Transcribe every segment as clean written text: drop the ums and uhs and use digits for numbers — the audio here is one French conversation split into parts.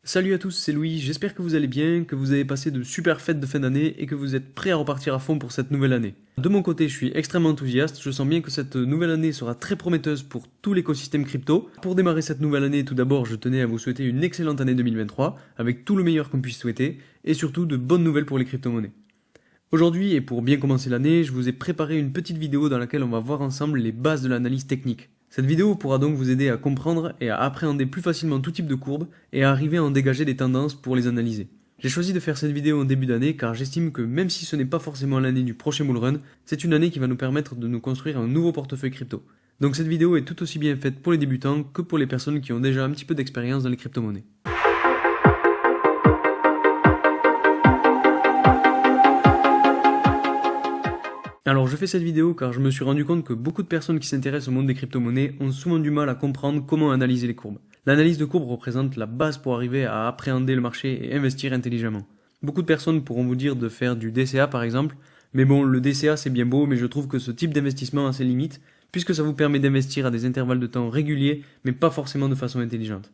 Salut à tous, c'est Louis, j'espère que vous allez bien, que vous avez passé de super fêtes de fin d'année et que vous êtes prêts à repartir à fond pour cette nouvelle année. De mon côté, je suis extrêmement enthousiaste, je sens bien que cette nouvelle année sera très prometteuse pour tout l'écosystème crypto. Pour démarrer cette nouvelle année, tout d'abord, je tenais à vous souhaiter une excellente année 2023, avec tout le meilleur qu'on puisse souhaiter, et surtout de bonnes nouvelles pour les crypto-monnaies. Aujourd'hui, et pour bien commencer l'année, je vous ai préparé une petite vidéo dans laquelle on va voir ensemble les bases de l'analyse technique. Cette vidéo pourra donc vous aider à comprendre et à appréhender plus facilement tout type de courbe et à arriver à en dégager des tendances pour les analyser. J'ai choisi de faire cette vidéo en début d'année car j'estime que même si ce n'est pas forcément l'année du prochain bull run, c'est une année qui va nous permettre de nous construire un nouveau portefeuille crypto. Donc cette vidéo est tout aussi bien faite pour les débutants que pour les personnes qui ont déjà un petit peu d'expérience dans les crypto-monnaies. Alors je fais cette vidéo car je me suis rendu compte que beaucoup de personnes qui s'intéressent au monde des crypto-monnaies ont souvent du mal à comprendre comment analyser les courbes. L'analyse de courbes représente la base pour arriver à appréhender le marché et investir intelligemment. Beaucoup de personnes pourront vous dire de faire du DCA par exemple, mais bon, le DCA c'est bien beau, mais je trouve que ce type d'investissement a ses limites, puisque ça vous permet d'investir à des intervalles de temps réguliers, mais pas forcément de façon intelligente.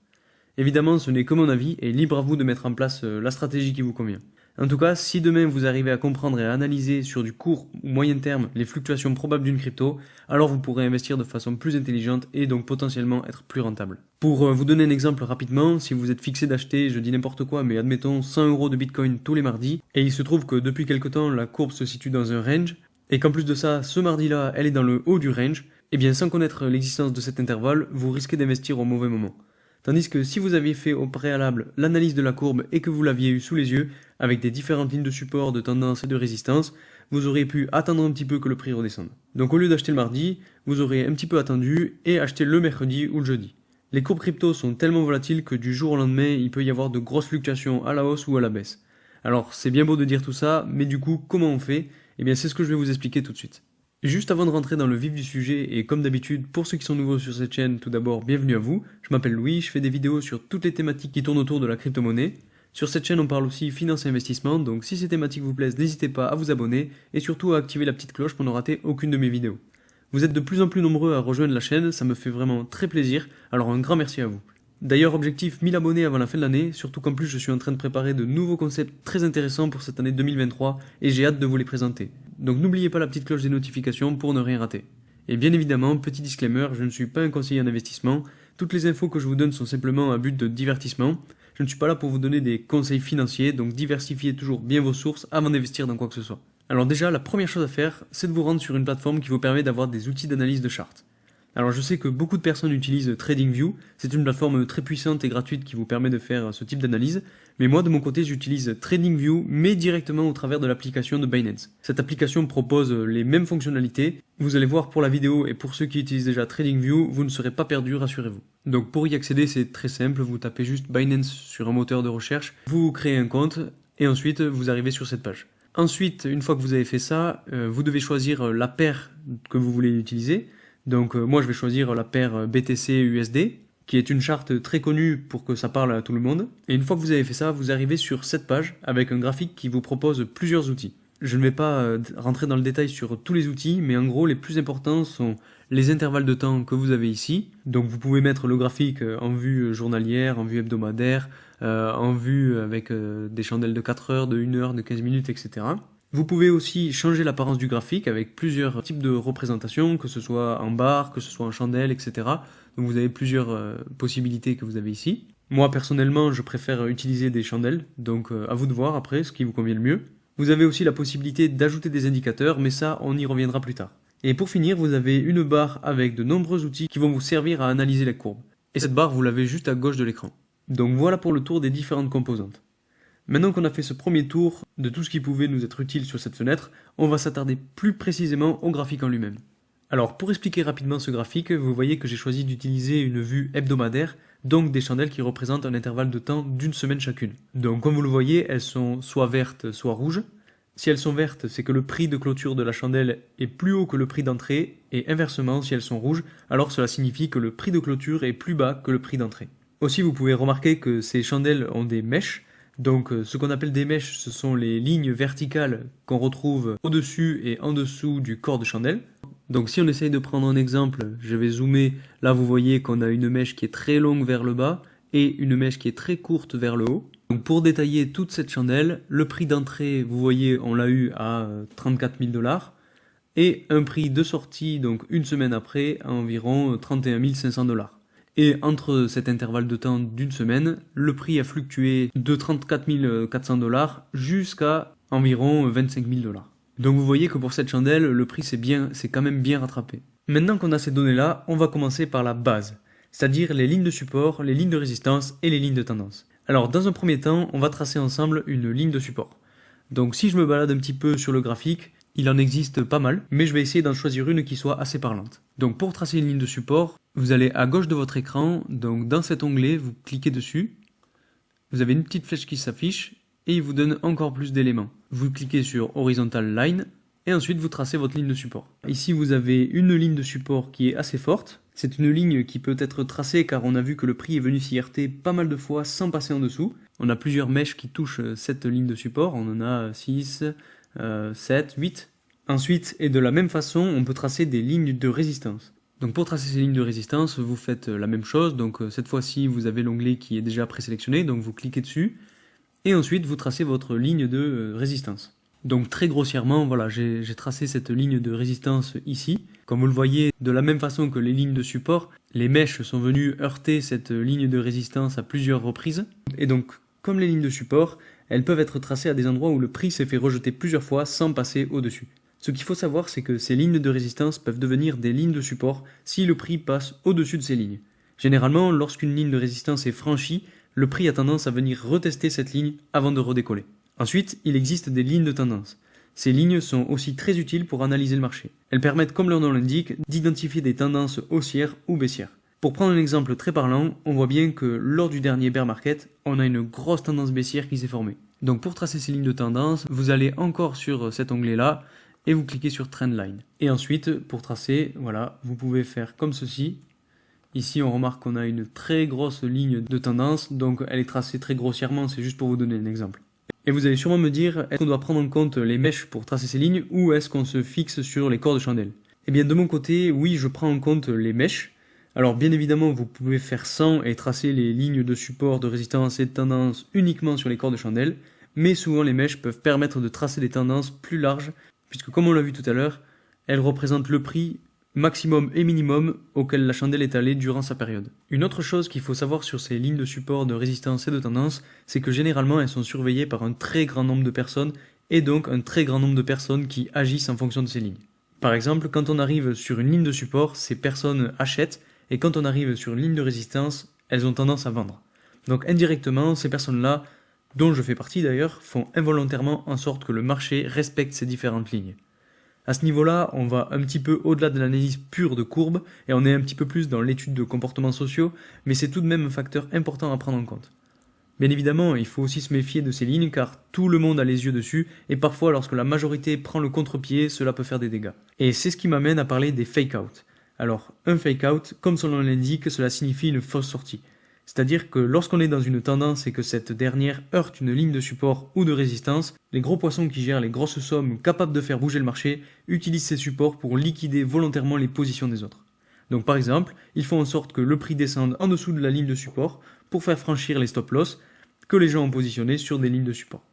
Évidemment, ce n'est que mon avis, et libre à vous de mettre en place la stratégie qui vous convient. En tout cas, si demain vous arrivez à comprendre et à analyser sur du court ou moyen terme les fluctuations probables d'une crypto, alors vous pourrez investir de façon plus intelligente et donc potentiellement être plus rentable. Pour vous donner un exemple rapidement, si vous êtes fixé d'acheter, je dis n'importe quoi, mais admettons 100 € de Bitcoin tous les mardis, et il se trouve que depuis quelque temps la courbe se situe dans un range, et qu'en plus de ça, ce mardi-là, elle est dans le haut du range, et bien sans connaître l'existence de cet intervalle, vous risquez d'investir au mauvais moment. Tandis que si vous aviez fait au préalable l'analyse de la courbe et que vous l'aviez eu sous les yeux, avec des différentes lignes de support, de tendance et de résistance, vous auriez pu attendre un petit peu que le prix redescende. Donc au lieu d'acheter le mardi, vous aurez un petit peu attendu et acheté le mercredi ou le jeudi. Les courbes crypto sont tellement volatiles que du jour au lendemain, il peut y avoir de grosses fluctuations à la hausse ou à la baisse. Alors c'est bien beau de dire tout ça, mais du coup, comment on fait? Eh bien c'est ce que je vais vous expliquer tout de suite. Juste avant de rentrer dans le vif du sujet, et comme d'habitude, pour ceux qui sont nouveaux sur cette chaîne, tout d'abord, bienvenue à vous. Je m'appelle Louis, je fais des vidéos sur toutes les thématiques qui tournent autour de la crypto-monnaie. Sur cette chaîne, on parle aussi finance et investissement, donc si ces thématiques vous plaisent, n'hésitez pas à vous abonner, et surtout à activer la petite cloche pour ne rater aucune de mes vidéos. Vous êtes de plus en plus nombreux à rejoindre la chaîne, ça me fait vraiment très plaisir, alors un grand merci à vous. D'ailleurs, objectif 1000 abonnés avant la fin de l'année, surtout qu'en plus je suis en train de préparer de nouveaux concepts très intéressants pour cette année 2023 et j'ai hâte de vous les présenter. Donc n'oubliez pas la petite cloche des notifications pour ne rien rater. Et bien évidemment, petit disclaimer, je ne suis pas un conseiller en investissement, toutes les infos que je vous donne sont simplement à but de divertissement. Je ne suis pas là pour vous donner des conseils financiers, donc diversifiez toujours bien vos sources avant d'investir dans quoi que ce soit. Alors déjà, la première chose à faire, c'est de vous rendre sur une plateforme qui vous permet d'avoir des outils d'analyse de charts. Alors je sais que beaucoup de personnes utilisent TradingView, c'est une plateforme très puissante et gratuite qui vous permet de faire ce type d'analyse, mais moi de mon côté j'utilise TradingView mais directement au travers de l'application de Binance. Cette application propose les mêmes fonctionnalités, vous allez voir pour la vidéo et pour ceux qui utilisent déjà TradingView, vous ne serez pas perdus, rassurez-vous. Donc pour y accéder c'est très simple, vous tapez juste Binance sur un moteur de recherche, vous créez un compte et ensuite vous arrivez sur cette page. Ensuite, une fois que vous avez fait ça, vous devez choisir la paire que vous voulez utiliser. Donc moi je vais choisir la paire BTC-USD, qui est une charte très connue pour que ça parle à tout le monde. Et une fois que vous avez fait ça, vous arrivez sur cette page avec un graphique qui vous propose plusieurs outils. Je ne vais pas rentrer dans le détail sur tous les outils, mais en gros les plus importants sont les intervalles de temps que vous avez ici. Donc vous pouvez mettre le graphique en vue journalière, en vue hebdomadaire, en vue avec des chandelles de 4 heures, de 1 heure, de 15 minutes, etc. Vous pouvez aussi changer l'apparence du graphique avec plusieurs types de représentations, que ce soit en barre, que ce soit en chandelle, etc. Donc vous avez plusieurs possibilités que vous avez ici. Moi personnellement, je préfère utiliser des chandelles, donc à vous de voir après ce qui vous convient le mieux. Vous avez aussi la possibilité d'ajouter des indicateurs, mais ça, on y reviendra plus tard. Et pour finir, vous avez une barre avec de nombreux outils qui vont vous servir à analyser les courbes. Et cette barre, vous l'avez juste à gauche de l'écran. Donc voilà pour le tour des différentes composantes. Maintenant qu'on a fait ce premier tour de tout ce qui pouvait nous être utile sur cette fenêtre, on va s'attarder plus précisément au graphique en lui-même. Alors pour expliquer rapidement ce graphique, vous voyez que j'ai choisi d'utiliser une vue hebdomadaire, donc des chandelles qui représentent un intervalle de temps d'une semaine chacune. Donc comme vous le voyez, elles sont soit vertes, soit rouges. Si elles sont vertes, c'est que le prix de clôture de la chandelle est plus haut que le prix d'entrée, et inversement, si elles sont rouges, alors cela signifie que le prix de clôture est plus bas que le prix d'entrée. Aussi, vous pouvez remarquer que ces chandelles ont des mèches. Donc ce qu'on appelle des mèches, ce sont les lignes verticales qu'on retrouve au-dessus et en dessous du corps de chandelle. Donc si on essaye de prendre un exemple, je vais zoomer, là vous voyez qu'on a une mèche qui est très longue vers le bas et une mèche qui est très courte vers le haut. Donc pour détailler toute cette chandelle, le prix d'entrée, vous voyez, on l'a eu à 34 000 $, et un prix de sortie, donc une semaine après, à environ 31 500 $. Et entre cet intervalle de temps d'une semaine, le prix a fluctué de 34 400 $ jusqu'à environ 25 000 $. Donc vous voyez que pour cette chandelle, le prix c'est quand même bien rattrapé. Maintenant qu'on a ces données-là, on va commencer par la base, c'est-à-dire les lignes de support, les lignes de résistance et les lignes de tendance. Alors dans un premier temps, on va tracer ensemble une ligne de support. Donc si je me balade un petit peu sur le graphique, il en existe pas mal, mais je vais essayer d'en choisir une qui soit assez parlante. Donc pour tracer une ligne de support, vous allez à gauche de votre écran, donc dans cet onglet, vous cliquez dessus, vous avez une petite flèche qui s'affiche, et il vous donne encore plus d'éléments. Vous cliquez sur Horizontal Line, et ensuite vous tracez votre ligne de support. Ici vous avez une ligne de support qui est assez forte, c'est une ligne qui peut être tracée car on a vu que le prix est venu s'y heurter pas mal de fois sans passer en dessous. On a plusieurs mèches qui touchent cette ligne de support, on en a 6, 7, 8. Ensuite, et de la même façon, on peut tracer des lignes de résistance. Donc pour tracer ces lignes de résistance, vous faites la même chose. Donc cette fois-ci, vous avez l'onglet qui est déjà présélectionné, donc vous cliquez dessus. Et ensuite, vous tracez votre ligne de résistance. Donc très grossièrement, voilà, j'ai tracé cette ligne de résistance ici. Comme vous le voyez, de la même façon que les lignes de support, les mèches sont venues heurter cette ligne de résistance à plusieurs reprises. Et donc, comme les lignes de support, elles peuvent être tracées à des endroits où le prix s'est fait rejeter plusieurs fois sans passer au-dessus. Ce qu'il faut savoir, c'est que ces lignes de résistance peuvent devenir des lignes de support si le prix passe au-dessus de ces lignes. Généralement, lorsqu'une ligne de résistance est franchie, le prix a tendance à venir retester cette ligne avant de redécoller. Ensuite, il existe des lignes de tendance. Ces lignes sont aussi très utiles pour analyser le marché. Elles permettent, comme leur nom l'indique, d'identifier des tendances haussières ou baissières. Pour prendre un exemple très parlant, on voit bien que lors du dernier bear market, on a une grosse tendance baissière qui s'est formée. Donc pour tracer ces lignes de tendance, vous allez encore sur cet onglet-là et vous cliquez sur Trendline. Et ensuite, pour tracer, voilà, vous pouvez faire comme ceci. Ici, on remarque qu'on a une très grosse ligne de tendance, donc elle est tracée très grossièrement, c'est juste pour vous donner un exemple. Et vous allez sûrement me dire, est-ce qu'on doit prendre en compte les mèches pour tracer ces lignes ou est-ce qu'on se fixe sur les corps de chandelle? Eh bien de mon côté, oui, je prends en compte les mèches. Alors bien évidemment, vous pouvez faire sans et tracer les lignes de support, de résistance et de tendance uniquement sur les corps de chandelle, mais souvent les mèches peuvent permettre de tracer des tendances plus larges, puisque comme on l'a vu tout à l'heure, elles représentent le prix maximum et minimum auquel la chandelle est allée durant sa période. Une autre chose qu'il faut savoir sur ces lignes de support, de résistance et de tendance, c'est que généralement elles sont surveillées par un très grand nombre de personnes et donc un très grand nombre de personnes qui agissent en fonction de ces lignes. Par exemple, quand on arrive sur une ligne de support, ces personnes achètent et quand on arrive sur une ligne de résistance, elles ont tendance à vendre. Donc indirectement, ces personnes-là, dont je fais partie d'ailleurs, font involontairement en sorte que le marché respecte ces différentes lignes. À ce niveau-là, on va un petit peu au-delà de l'analyse pure de courbes et on est un petit peu plus dans l'étude de comportements sociaux, mais c'est tout de même un facteur important à prendre en compte. Bien évidemment, il faut aussi se méfier de ces lignes car tout le monde a les yeux dessus et parfois lorsque la majorité prend le contre-pied, cela peut faire des dégâts. Et c'est ce qui m'amène à parler des fake-out. Alors, un fake-out, comme son nom l'indique, cela signifie une fausse sortie. C'est-à-dire que lorsqu'on est dans une tendance et que cette dernière heurte une ligne de support ou de résistance, les gros poissons qui gèrent les grosses sommes capables de faire bouger le marché utilisent ces supports pour liquider volontairement les positions des autres. Donc par exemple, ils font en sorte que le prix descende en dessous de la ligne de support pour faire franchir les stop-loss que les gens ont positionnés sur des lignes de support.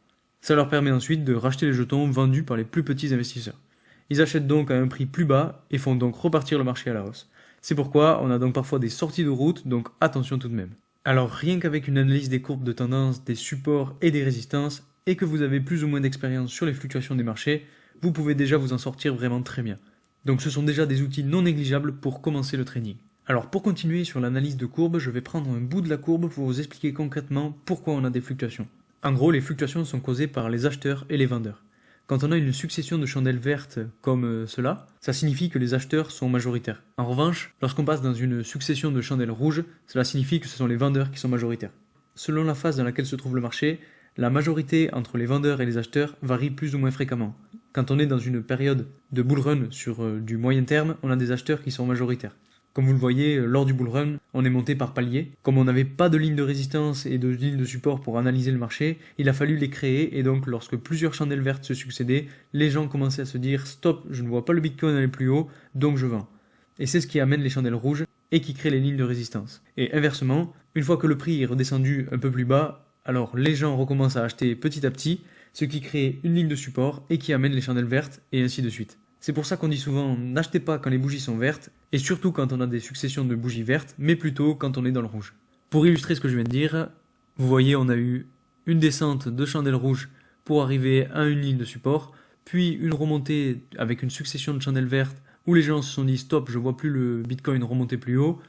Ça leur permet ensuite de racheter les jetons vendus par les plus petits investisseurs. Ils achètent donc à un prix plus bas et font donc repartir le marché à la hausse. C'est pourquoi on a donc parfois des sorties de route, donc attention tout de même. Alors rien qu'avec une analyse des courbes de tendance, des supports et des résistances, et que vous avez plus ou moins d'expérience sur les fluctuations des marchés, vous pouvez déjà vous en sortir vraiment très bien. Donc ce sont déjà des outils non négligeables pour commencer le trading. Alors pour continuer sur l'analyse de courbes, je vais prendre un bout de la courbe pour vous expliquer concrètement pourquoi on a des fluctuations. En gros, les fluctuations sont causées par les acheteurs et les vendeurs. Quand on a une succession de chandelles vertes comme cela, ça signifie que les acheteurs sont majoritaires. En revanche, lorsqu'on passe dans une succession de chandelles rouges, cela signifie que ce sont les vendeurs qui sont majoritaires. Selon la phase dans laquelle se trouve le marché, la majorité entre les vendeurs et les acheteurs varie plus ou moins fréquemment. Quand on est dans une période de bull run sur du moyen terme, on a des acheteurs qui sont majoritaires. Comme vous le voyez, lors du bull run, on est monté par paliers. Comme on n'avait pas de ligne de résistance et de ligne de support pour analyser le marché, il a fallu les créer et donc lorsque plusieurs chandelles vertes se succédaient, les gens commençaient à se dire « Stop, je ne vois pas le Bitcoin aller plus haut, donc je vends ». Et c'est ce qui amène les chandelles rouges et qui crée les lignes de résistance. Et inversement, Une fois que le prix est redescendu un peu plus bas, alors les gens recommencent à acheter petit à petit, ce qui crée une ligne de support et qui amène les chandelles vertes et ainsi de suite. C'est pour ça qu'on dit souvent n'achetez pas quand les bougies sont vertes et surtout quand on a des successions de bougies vertes, mais plutôt quand on est dans le rouge. Pour illustrer ce que je viens de dire, vous voyez on a eu une descente de chandelles rouges pour arriver à une ligne de support, puis une remontée avec une succession de chandelles vertes où les gens se sont dit stop, je vois plus le Bitcoin remonter plus haut,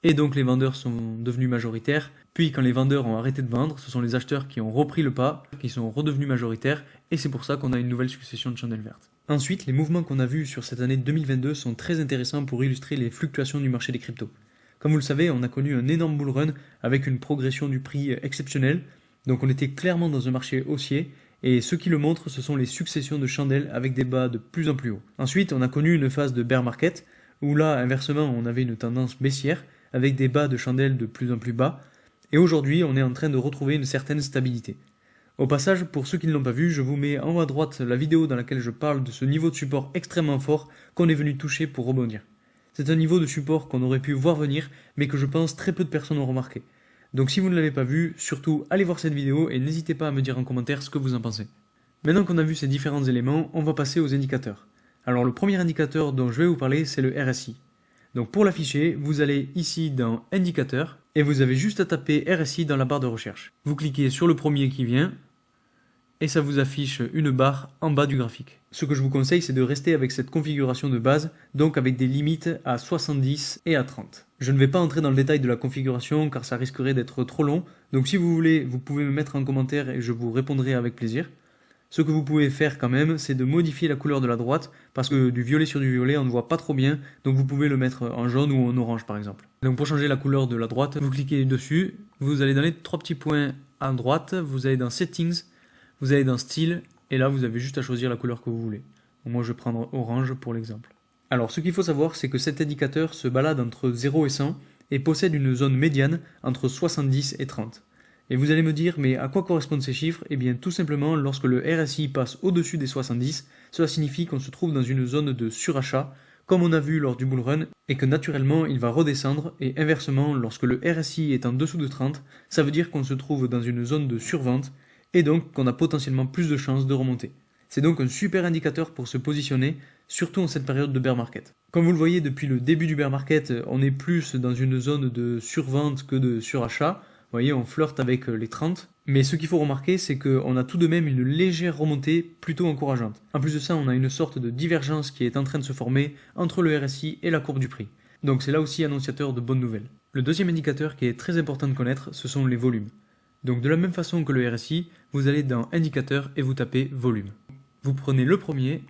et donc les vendeurs sont devenus majoritaires, puis quand les vendeurs ont arrêté de vendre, ce sont les acheteurs qui ont repris le pas, qui sont redevenus majoritaires, et c'est pour ça qu'on a une nouvelle succession de chandelles vertes. Ensuite, les mouvements qu'on a vus sur cette année 2022 sont très intéressants pour illustrer les fluctuations du marché des cryptos. Comme vous le savez, on a connu un énorme bull run avec une progression du prix exceptionnelle, donc on était clairement dans un marché haussier, et ce qui le montre, ce sont les successions de chandelles avec des bas de plus en plus haut. Ensuite, on a connu une phase de bear market, où là, inversement, on avait une tendance baissière, avec des bas de chandelles de plus en plus bas, et aujourd'hui, on est en train de retrouver une certaine stabilité. Au passage, pour ceux qui ne l'ont pas vu, je vous mets en haut à droite la vidéo dans laquelle je parle de ce niveau de support extrêmement fort qu'on est venu toucher pour rebondir. C'est un niveau de support qu'on aurait pu voir venir, mais que je pense très peu de personnes ont remarqué. Donc si vous ne l'avez pas vu, surtout allez voir cette vidéo et n'hésitez pas à me dire en commentaire ce que vous en pensez. Maintenant qu'on a vu ces différents éléments, on va passer aux indicateurs. Alors le premier indicateur dont je vais vous parler, c'est le RSI. Donc pour l'afficher, vous allez ici dans Indicateurs, et vous avez juste à taper RSI dans la barre de recherche. Vous cliquez sur le premier qui vient, et ça vous affiche une barre en bas du graphique. Ce que je vous conseille, c'est de rester avec cette configuration de base, donc avec des limites à 70 et à 30. Je ne vais pas entrer dans le détail de la configuration car ça risquerait d'être trop long, donc si vous voulez, vous pouvez me mettre en commentaire et je vous répondrai avec plaisir. Ce que vous pouvez faire quand même, c'est de modifier la couleur de la droite, parce que du violet sur du violet, on ne voit pas trop bien, donc vous pouvez le mettre en jaune ou en orange par exemple. Donc pour changer la couleur de la droite, vous cliquez dessus, vous allez dans les trois petits points à droite, vous allez dans Settings, vous allez dans Style, et là vous avez juste à choisir la couleur que vous voulez. Donc moi je vais prendre orange pour l'exemple. Alors ce qu'il faut savoir, c'est que cet indicateur se balade entre 0 et 100, et possède une zone médiane entre 70 et 30. Et vous allez me dire, mais à quoi correspondent ces chiffres? Eh bien tout simplement, lorsque le RSI passe au-dessus des 70, cela signifie qu'on se trouve dans une zone de surachat, comme on a vu lors du bull run, et que naturellement il va redescendre, et inversement, lorsque le RSI est en dessous de 30, ça veut dire qu'on se trouve dans une zone de survente, et donc qu'on a potentiellement plus de chances de remonter. C'est donc un super indicateur pour se positionner, surtout en cette période de bear market. Comme vous le voyez, depuis le début du bear market, on est plus dans une zone de survente que de surachat. Vous voyez, on flirte avec les 30. Mais ce qu'il faut remarquer, c'est qu'on a tout de même une légère remontée plutôt encourageante. En plus de ça, on a une sorte de divergence qui est en train de se former entre le RSI et la courbe du prix. Donc c'est là aussi annonciateur de bonnes nouvelles. Le deuxième indicateur qui est très important de connaître, ce sont les volumes. Donc de la même façon que le RSI, vous allez dans Indicateur et vous tapez Volume. Vous prenez le premier,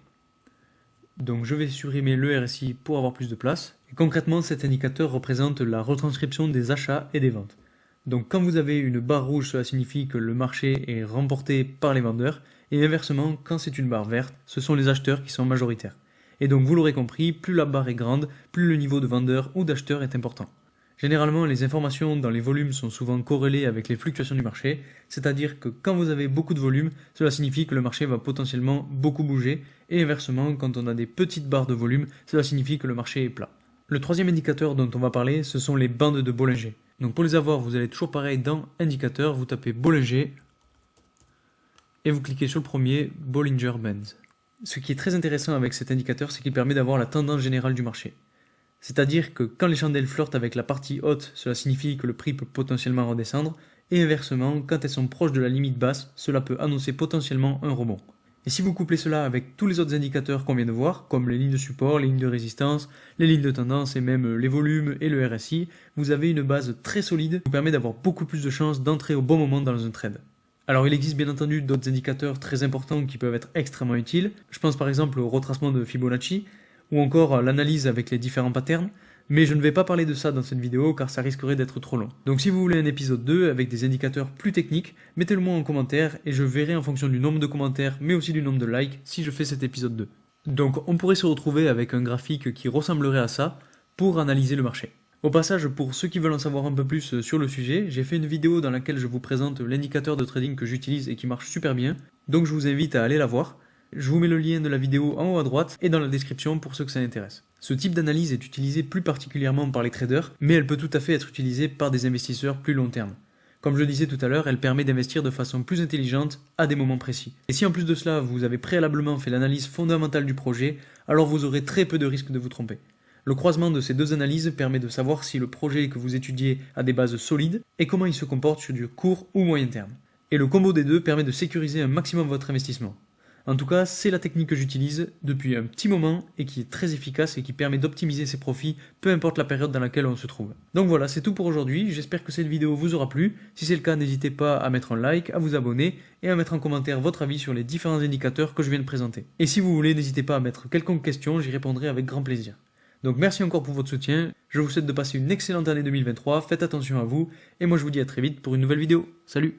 donc je vais supprimer le RSI pour avoir plus de place. Et concrètement, cet indicateur représente la retranscription des achats et des ventes. Donc quand vous avez une barre rouge, cela signifie que le marché est remporté par les vendeurs, et inversement, quand c'est une barre verte, ce sont les acheteurs qui sont majoritaires. Et donc vous l'aurez compris, plus la barre est grande, plus le niveau de vendeur ou d'acheteur est important. Généralement, les informations dans les volumes sont souvent corrélées avec les fluctuations du marché, c'est-à-dire que quand vous avez beaucoup de volume, cela signifie que le marché va potentiellement beaucoup bouger, et inversement, quand on a des petites barres de volume, cela signifie que le marché est plat. Le troisième indicateur dont on va parler, ce sont les bandes de Bollinger. Donc pour les avoir, vous allez toujours pareil dans Indicateur, vous tapez Bollinger, et vous cliquez sur le premier, Bollinger Bands. Ce qui est très intéressant avec cet indicateur, c'est qu'il permet d'avoir la tendance générale du marché. C'est-à-dire que quand les chandelles flirtent avec la partie haute, cela signifie que le prix peut potentiellement redescendre, et inversement, quand elles sont proches de la limite basse, cela peut annoncer potentiellement un rebond. Et si vous couplez cela avec tous les autres indicateurs qu'on vient de voir, comme les lignes de support, les lignes de résistance, les lignes de tendance et même les volumes et le RSI, vous avez une base très solide qui vous permet d'avoir beaucoup plus de chances d'entrer au bon moment dans un trade. Alors il existe bien entendu d'autres indicateurs très importants qui peuvent être extrêmement utiles. Je pense par exemple au retracement de Fibonacci, ou encore l'analyse avec les différents patterns, mais je ne vais pas parler de ça dans cette vidéo car ça risquerait d'être trop long. Donc si vous voulez un épisode 2 avec des indicateurs plus techniques, mettez-le moi en commentaire et je verrai en fonction du nombre de commentaires mais aussi du nombre de likes si je fais cet épisode 2. Donc on pourrait se retrouver avec un graphique qui ressemblerait à ça pour analyser le marché. Au passage, pour ceux qui veulent en savoir un peu plus sur le sujet, j'ai fait une vidéo dans laquelle je vous présente l'indicateur de trading que j'utilise et qui marche super bien, donc je vous invite à aller la voir. Je vous mets le lien de la vidéo en haut à droite et dans la description pour ceux que ça intéresse. Ce type d'analyse est utilisé plus particulièrement par les traders, mais elle peut tout à fait être utilisée par des investisseurs plus long terme. Comme je le disais tout à l'heure, elle permet d'investir de façon plus intelligente à des moments précis. Et si en plus de cela, vous avez préalablement fait l'analyse fondamentale du projet, alors vous aurez très peu de risques de vous tromper. Le croisement de ces deux analyses permet de savoir si le projet que vous étudiez a des bases solides et comment il se comporte sur du court ou moyen terme. Et le combo des deux permet de sécuriser un maximum votre investissement. En tout cas, c'est la technique que j'utilise depuis un petit moment et qui est très efficace et qui permet d'optimiser ses profits, peu importe la période dans laquelle on se trouve. Donc voilà, c'est tout pour aujourd'hui, j'espère que cette vidéo vous aura plu. Si c'est le cas, n'hésitez pas à mettre un like, à vous abonner et à mettre en commentaire votre avis sur les différents indicateurs que je viens de présenter. Et si vous voulez, n'hésitez pas à mettre quelconque question, j'y répondrai avec grand plaisir. Donc merci encore pour votre soutien, je vous souhaite de passer une excellente année 2023, faites attention à vous, et moi je vous dis à très vite pour une nouvelle vidéo. Salut!